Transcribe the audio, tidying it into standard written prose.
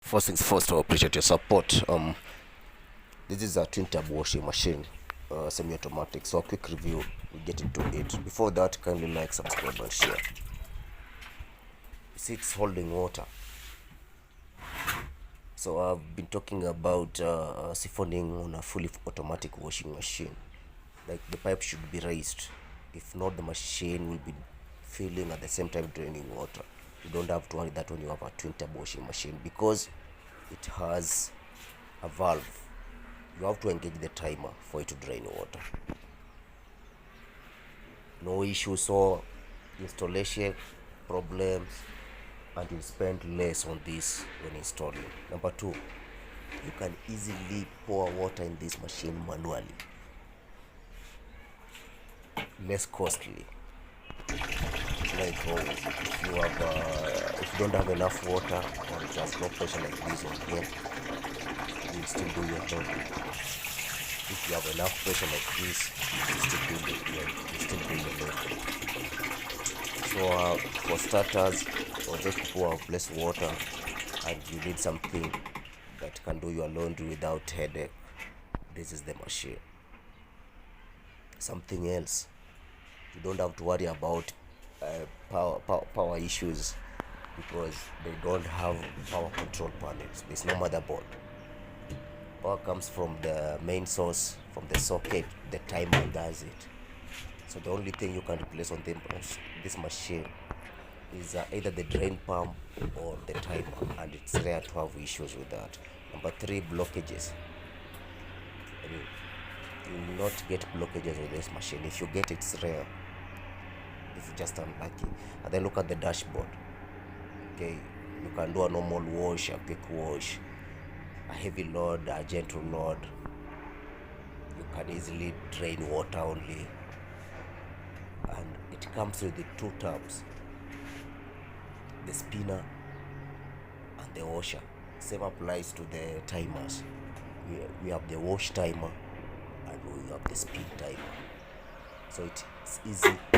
First things first, I appreciate your support. This is a twin tab washing machine, semi-automatic. So a quick review, we get into it. Before that, kindly like, subscribe, and share. See, it's holding water. So I've been talking about siphoning on a fully automatic washing machine. Like the pipe should be raised. If not, the machine will be filling at the same time draining water. You don't have to worry that when you have a twin tab washing machine, because it has a valve. You have to engage the timer for it to drain water. No issues or installation problems, and you'll spend less on this when installing. Number two, you can easily pour water in this machine manually, less costly. Like if you don't have enough water, or it has no pressure like this on here, you will still do your laundry. If you have enough pressure like this, you still do your laundry. So for starters, or just people who have less water and you need something that can do your laundry without headache, this is the machine. Something else, you don't have to worry about power issues, because they don't have power control panels. There's no motherboard. Power comes from the main source, from the socket. The timer does it. So the only thing you can replace on this machine is either the drain pump or the timer, and it's rare to have issues with that. Number three, blockages. You will not get blockages with this machine. If you get, it's rare. If you're just unlucky. And then look at the dashboard. Okay, you can do a normal wash, a quick wash, a heavy load, a gentle load. You can easily drain water only, and it comes with the two tabs, the spinner and the washer. Same applies to the timers. We have the wash timer and we have the spin timer, so it's easy